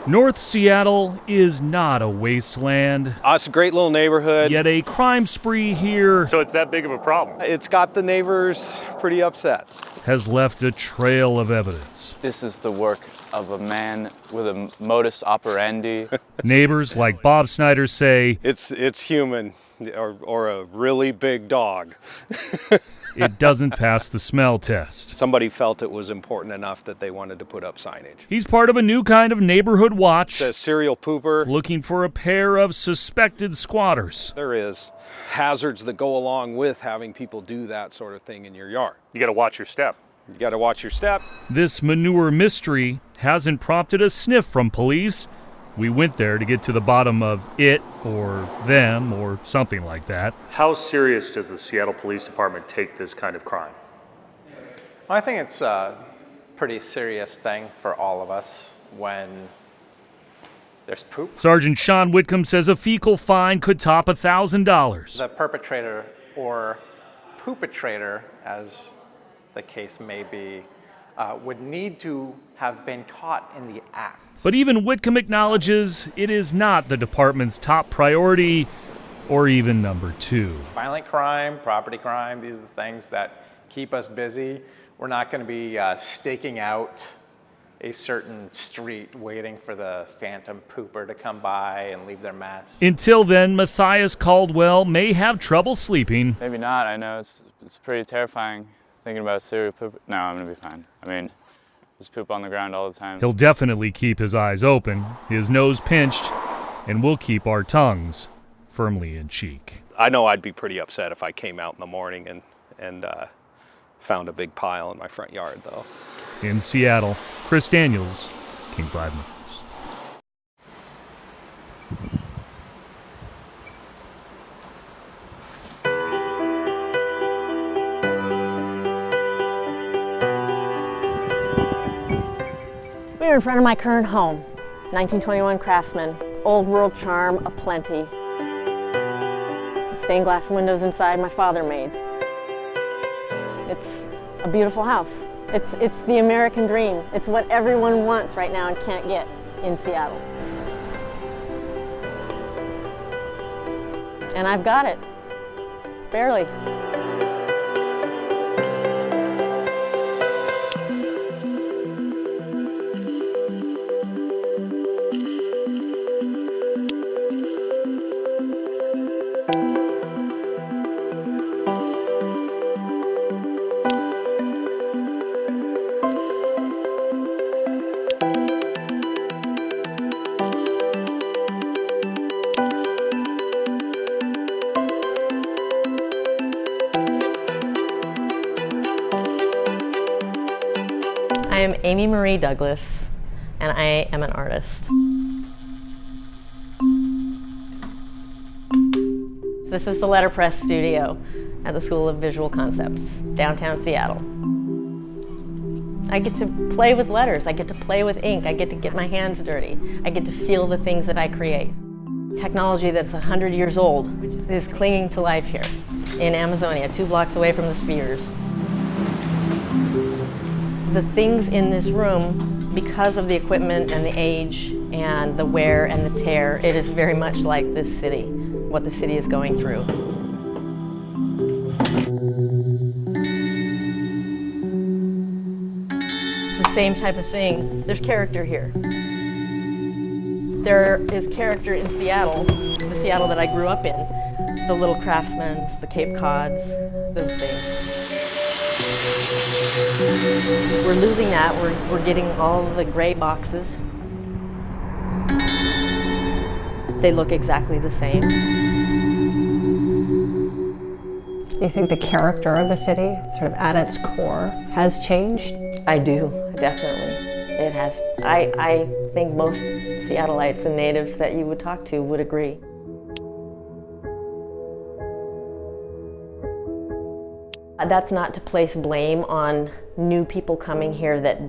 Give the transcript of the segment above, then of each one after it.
North Seattle is not a wasteland. It's a great little neighborhood. Yet a crime spree here So it's that big of a problem? It's got the neighbors pretty upset. has left a trail of evidence. This is the work of a man with a modus operandi. Neighbors like Bob Snyder say It's human or a really big dog. it doesn't pass the smell test. Somebody felt it was important enough that they wanted to put up signage. He's part of a new kind of neighborhood watch, The serial pooper. looking for a pair of suspected squatters. There is hazards that go along with having people do that sort of thing in your yard. You got to watch your step. You got to watch your step. This manure mystery hasn't prompted a sniff from police. We went there to get to the bottom of it or them or something like that. How serious does the Seattle Police Department take this kind of crime? Well, I think it's a pretty serious thing for all of us when there's poop. Sergeant Sean Whitcomb says a fecal fine could top $1,000. The perpetrator or poopatrator, as the case may be, would need to have been caught in the act. But even Whitcomb acknowledges it is not the department's top priority or even number 2. Violent crime, property crime, these are the things that keep us busy. We're not going to be staking out a certain street waiting for the phantom pooper to come by and leave their mess. Until then, Matthias Caldwell may have trouble sleeping. Maybe not, I know it's pretty terrifying thinking about serial poop. No, I'm gonna be fine. I mean, there's poop on the ground all the time. He'll definitely keep his eyes open, his nose pinched, and we'll keep our tongues firmly in cheek. I know I'd be pretty upset if I came out in the morning and found a big pile in my front yard, though. In Seattle, Chris Daniels, King 5 News. We're in front of my current home, 1921 Craftsman, old world charm aplenty. Stained glass windows inside my father made. It's a beautiful house. It's the American dream. It's what everyone wants right now and can't get in Seattle. And I've got it, barely. I am Amy Marie Douglas, and I am an artist. This is the letterpress studio at the School of Visual Concepts, downtown Seattle. I get to play with letters, I get to play with ink, I get to get my hands dirty, I get to feel the things that I create. Technology that's 100 years old is clinging to life here in Amazonia, 2 blocks away from the spheres. The things in this room, because of the equipment and the age and the wear and the tear, it is very much like this city, what the city is going through. It's the same type of thing. There's character here. There is character in Seattle, the Seattle that I grew up in. The little craftsmans, the Cape Cods, those things. We're losing that. We're getting all the gray boxes. They look exactly the same. You think the character of the city, sort of at its core, has changed? I do, definitely. It has. I think most Seattleites and natives that you would talk to would agree. That's not to place blame on new people coming here that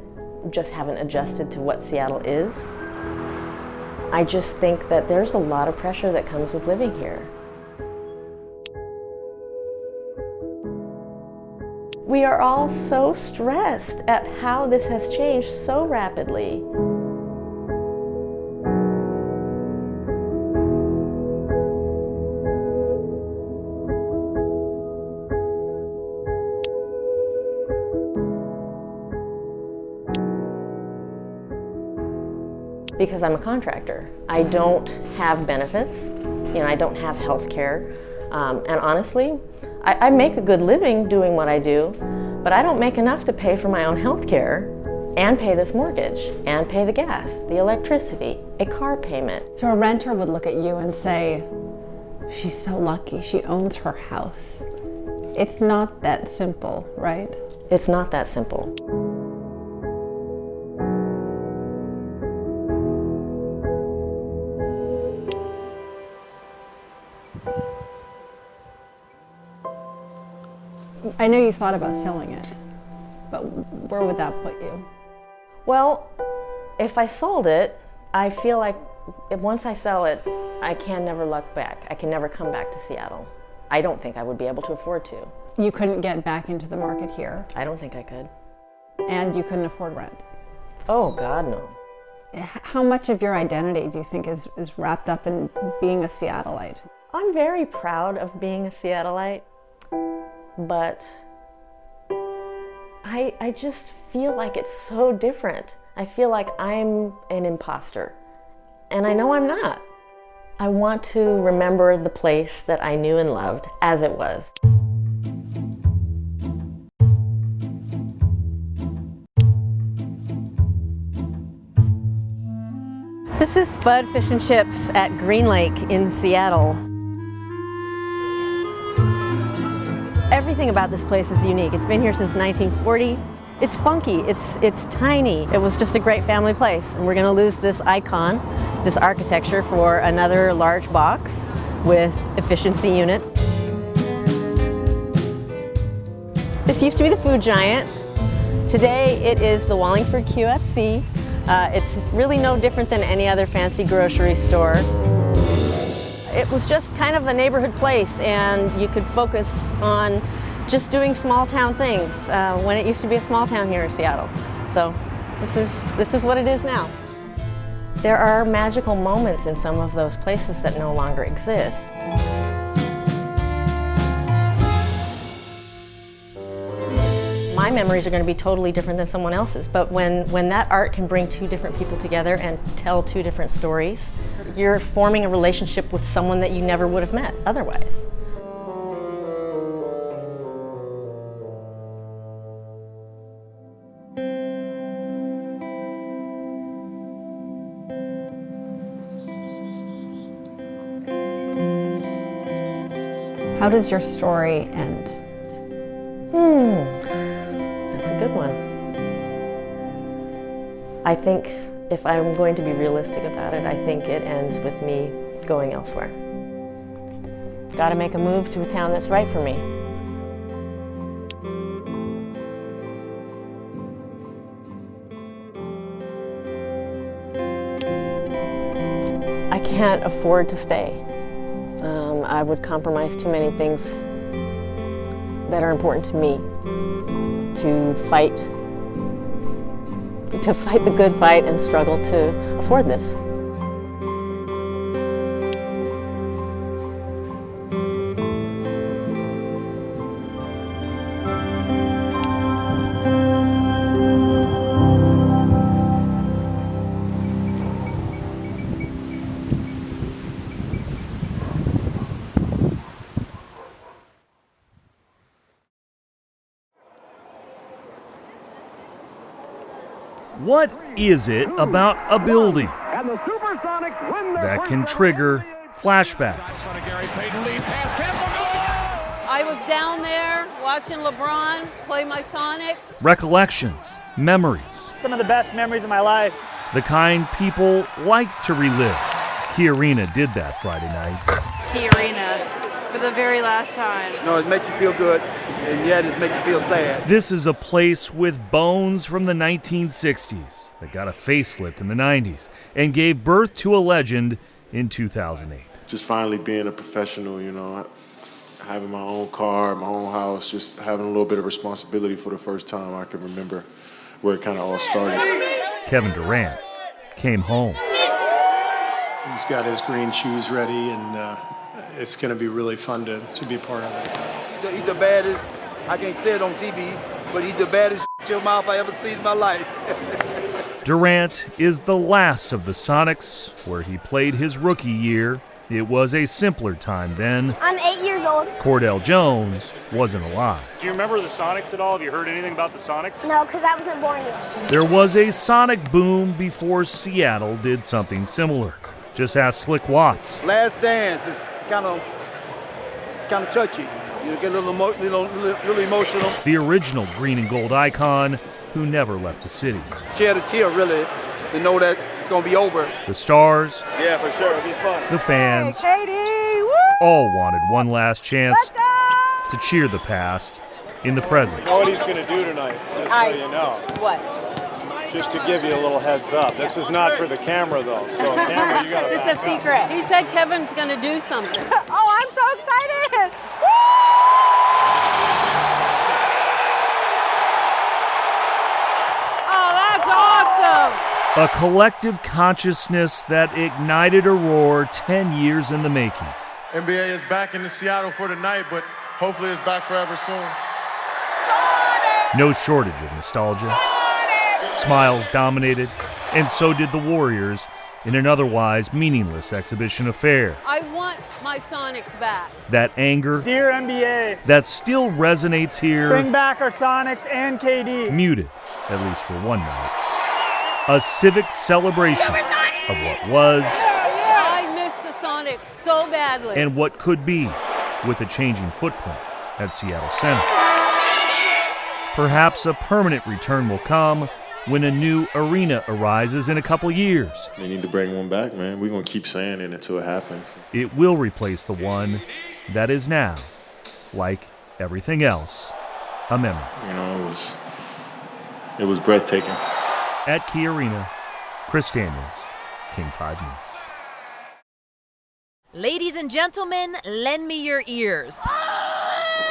just haven't adjusted to what Seattle is. I just think that there's a lot of pressure that comes with living here. We are all so stressed at how this has changed so rapidly. because I'm a contractor. I don't have benefits, I don't have health care, and honestly, I make a good living doing what I do, but I don't make enough to pay for my own health care and pay this mortgage, and pay the gas, the electricity, a car payment. So a renter would look at you and say, she's so lucky, she owns her house. It's not that simple, right? It's not that simple. I know you thought about selling it, but where would that put you? Well, if I sold it, I feel like once I sell it, I can never look back. I can never come back to Seattle. I don't think I would be able to afford to. You couldn't get back into the market here, I don't think I could. and you couldn't afford rent. Oh, God, no. How much of your identity do you think is wrapped up in being a Seattleite? I'm very proud of being a Seattleite, but I just feel like it's so different. I feel like I'm an imposter, and I know I'm not. I want to remember the place that I knew and loved as it was. This is Spud Fish and Chips at Green Lake in Seattle. Everything about this place is unique. It's been here since 1940. It's funky, it's tiny. It was just a great family place. And we're gonna lose this icon, this architecture, for another large box with efficiency units. This used to be the Food Giant. Today it is the Wallingford QFC. It's really no different than any other fancy grocery store. It was just kind of a neighborhood place, and you could focus on just doing small town things when it used to be a small town here in Seattle. So this is what it is now. There are magical moments in some of those places that no longer exist. My memories are going to be totally different than someone else's, but when that art can bring two different people together and tell two different stories, you're forming a relationship with someone that you never would have met otherwise. How does your story end? That's a good one. I think if I'm going to be realistic about it, I think it ends with me going elsewhere. Gotta make a move to a town that's right for me. I can't afford to stay. I would compromise too many things that are important to me to fight the good fight and struggle to afford this. What is it about a building that can trigger flashbacks? I was down there watching LeBron play my Sonics. Recollections, memories, Some of the best memories of my life. the kind people like to relive. Key Arena did that Friday night. Key Arena for the very last time. No, it makes you feel good, and yet it makes you feel sad. This is a place with bones from the 1960s that got a facelift in the 90s and gave birth to a legend in 2008. Just finally being a professional, having my own car, my own house, just having a little bit of responsibility for the first time I can remember where it kind of all started. Kevin Durant came home. He's got his green shoes ready, and it's going to be really fun to be part of it. He's the baddest, I can't say it on TV, but he's the baddest your mouth I ever seen in my life. Durant is the last of the Sonics, where he played his rookie year. It was a simpler time then. I'm 8 years old. Cordell Jones wasn't alive. Do you remember the Sonics at all? Have you heard anything about the Sonics? No, because I wasn't born yet. There was a Sonic boom before Seattle did something similar. Just ask Slick Watts. Last Dance is kind of touchy. You get a little emotional. The original green and gold icon who never left the city. Shed a tear, really, to know that it's going to be over. The stars, Yeah, for sure. It'll be fun. the fans, Katie, woo! all wanted one last chance to cheer the past in the present. You know what he's going to do tonight, just so you know. What? Just to give you a little heads up. This is not for the camera, though. So, camera, you got to This is a secret. He said Kevin's going to do something. Oh, I'm so excited! Oh, that's awesome! A collective consciousness that ignited a roar 10 years in the making. NBA is back in Seattle for tonight, but hopefully it's back forever soon. No shortage of nostalgia. Smiles dominated, and so did the Warriors in an otherwise meaningless exhibition affair. I want my Sonics back. That anger Dear NBA, that still resonates here, bring back our Sonics and KD. muted, at least for one night. A civic celebration of what was I miss the Sonics so badly. and what could be with a changing footprint at Seattle Center. Perhaps a permanent return will come when a new arena arises in a couple years. They need to bring one back, man. We're going to keep saying it until it happens. It will replace the one that is now, like everything else, a memory. You know, it was breathtaking. At Key Arena, Chris Daniels, King 5 News. Ladies and gentlemen, lend me your ears.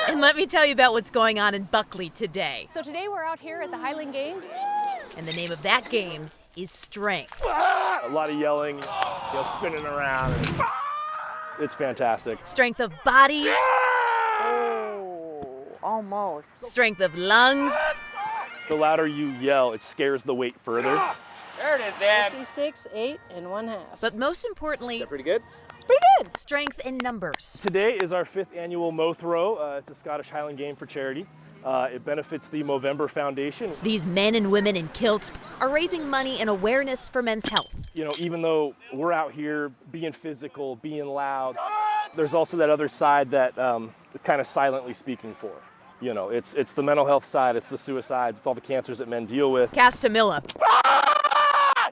And let me tell you about what's going on in Buckley today. So today we're out here at the Highland Games. And the name of that game is Strength. A lot of yelling, spinning around. It's fantastic. Strength of body. Oh, almost. Strength of lungs. The louder you yell, it scares the weight further. There it is, Dad. 56, 8 1/2. But most importantly, Pretty good. It's pretty good. strength in numbers. Today is our 5th annual Mo Throw. It's a Scottish Highland game for charity. It benefits the Movember Foundation. These men and women in kilts are raising money and awareness for men's health. You know, even though we're out here being physical, being loud, there's also that other side that it's kind of silently speaking for. You know, it's the mental health side, it's the suicides, it's all the cancers that men deal with. Castamilla,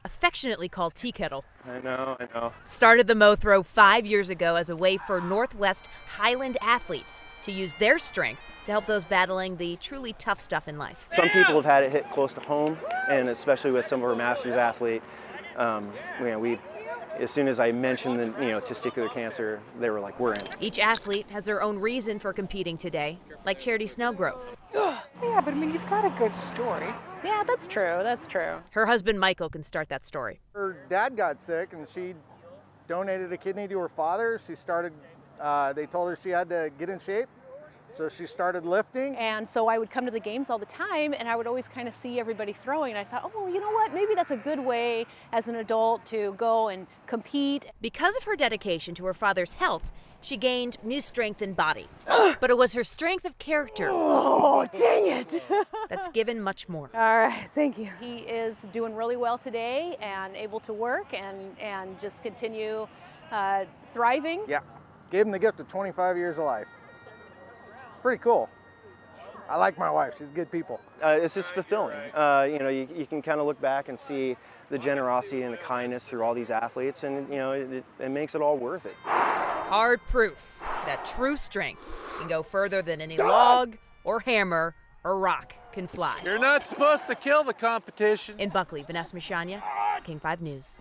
affectionately called Tea Kettle, I know. started the Mo Throw 5 years ago as a way for Northwest Highland athletes to use their strength to help those battling the truly tough stuff in life. Some people have had it hit close to home, and especially with some of our masters athlete, as soon as I mentioned the testicular cancer, they were like, we're in. Each athlete has their own reason for competing today, like Charity Snellgrove. Yeah, but I mean, you've got a good story. Yeah, that's true. That's true. Her husband Michael can start that story. Her dad got sick, and she donated a kidney to her father. She started, they told her she had to get in shape. So she started lifting. And so I would come to the games all the time, and I would always kind of see everybody throwing. I thought, oh, you know what? Maybe that's a good way as an adult to go and compete. Because of her dedication to her father's health, she gained new strength in body. But it was her strength of character. Oh, dang it. That's given much more. All right, thank you. He is doing really well today and able to work and just continue thriving. Yeah, gave him the gift of 25 years of life. Pretty cool. I like my wife. She's good people. It's just fulfilling. You can kind of look back and see the generosity and the kindness through all these athletes, and it makes it all worth it. Hard proof that true strength can go further than any log or hammer or rock can fly. You're not supposed to kill the competition. In Buckley, Vanessa Mishanya, King 5 News.